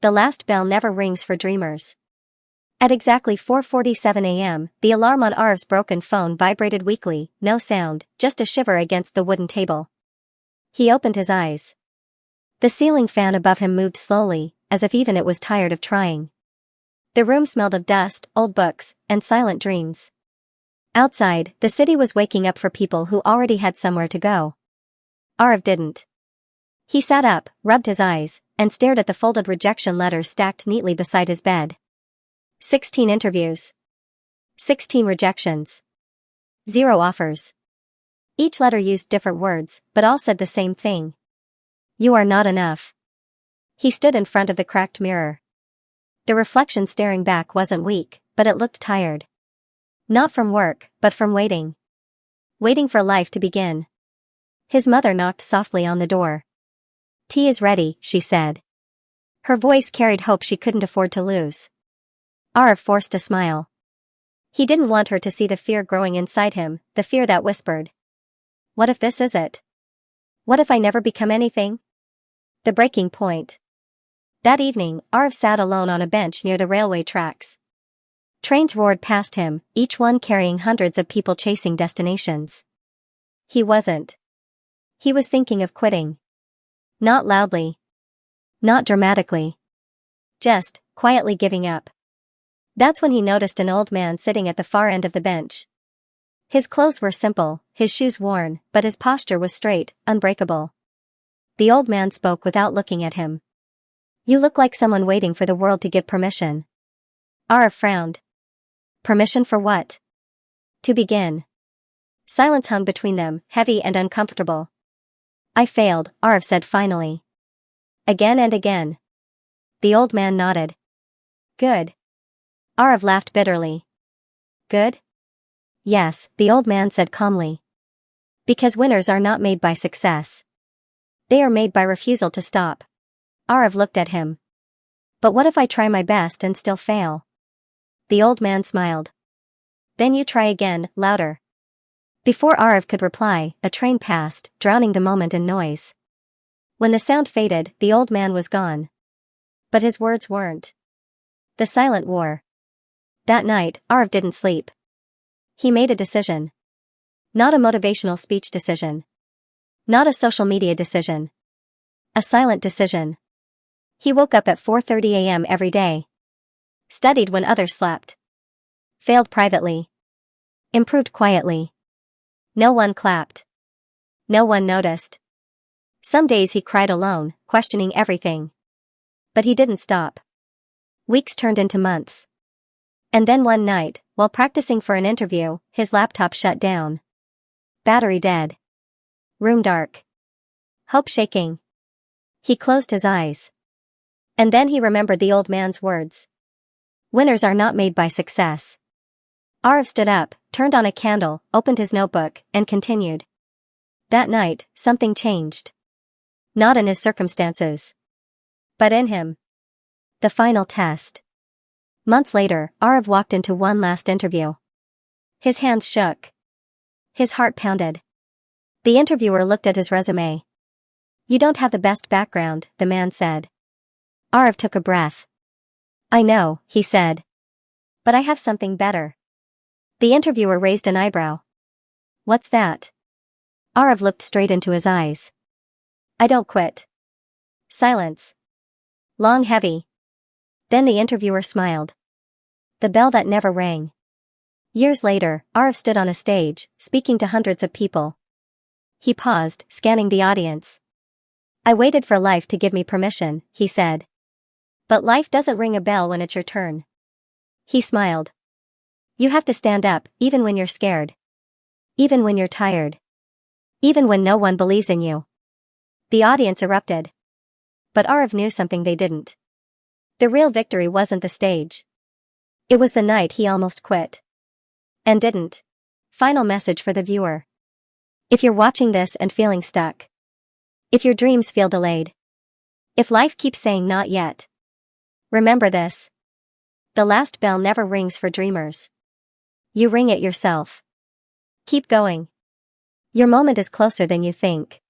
The last bell never rings for dreamers. At exactly 4:47 a.m., the alarm on Arv's broken phone vibrated weakly, no sound, just a shiver against the wooden table. He opened his eyes. The ceiling fan above him moved slowly, as if even it was tired of trying. The room smelled of dust, old books, and silent dreams. Outside, the city was waking up for people who already had somewhere to go. Arv didn't. He sat up, rubbed his eyes, and stared at the folded rejection letters stacked neatly beside his bed. 16 interviews. 16 rejections. 0 offers. Each letter used different words, but all said the same thing. You are not enough. He stood in front of the cracked mirror. The reflection staring back wasn't weak, but it looked tired. Not from work, but from waiting. Waiting for life to begin. His mother knocked softly on the door. Tea is ready, she said. Her voice carried hope she couldn't afford to lose. Arv forced a smile. He didn't want her to see the fear growing inside him, the fear that whispered. What if this is it? What if I never become anything? The breaking point. That evening, Arv sat alone on a bench near the railway tracks. Trains roared past him, each one carrying hundreds of people chasing destinations. He wasn't. He was thinking of quitting. Not loudly. Not dramatically. Just, quietly giving up. That's when he noticed an old man sitting at the far end of the bench. His clothes were simple, his shoes worn, but his posture was straight, unbreakable. The old man spoke without looking at him. You look like someone waiting for the world to give permission. Arv frowned. Permission for what? To begin. Silence hung between them, heavy and uncomfortable. I failed, Arv said finally. Again and again. The old man nodded. Good. Arv laughed bitterly. Good? Yes, the old man said calmly. Because winners are not made by success. They are made by refusal to stop. Arv looked at him. But what if I try my best and still fail? The old man smiled. Then you try again, louder. Before Arv could reply, a train passed, drowning the moment in noise. When the sound faded, the old man was gone. But his words weren't. The silent war. That night, Arv didn't sleep. He made a decision. Not a motivational speech decision. Not a social media decision. A silent decision. He woke up at 4:30 a.m. every day. Studied when others slept. Failed privately. Improved quietly. No one clapped. No one noticed. Some days he cried alone, questioning everything. But he didn't stop. Weeks turned into months. And then one night, while practicing for an interview, his laptop shut down. Battery dead. Room dark. Hope shaking. He closed his eyes. And then he remembered the old man's words. Winners are not made by success. Arv stood up, turned on a candle, opened his notebook, and continued. That night, something changed. Not in his circumstances. But in him. The final test. Months later, Arv walked into one last interview. His hands shook. His heart pounded. The interviewer looked at his resume. You don't have the best background, the man said. Arv took a breath. I know, he said. But I have something better. The interviewer raised an eyebrow. What's that? Arv looked straight into his eyes. I don't quit. Silence. Long, heavy. Then the interviewer smiled. The bell that never rang. Years later, Arv stood on a stage, speaking to hundreds of people. He paused, scanning the audience. I waited for life to give me permission, he said. But life doesn't ring a bell when it's your turn. He smiled. You have to stand up, even when you're scared. Even when you're tired. Even when no one believes in you. The audience erupted. But Arv knew something they didn't. The real victory wasn't the stage. It was the night he almost quit. And didn't. Final message for the viewer. If you're watching this and feeling stuck. If your dreams feel delayed. If life keeps saying not yet. Remember this. The last bell never rings for dreamers. You ring it yourself. Keep going. Your moment is closer than you think.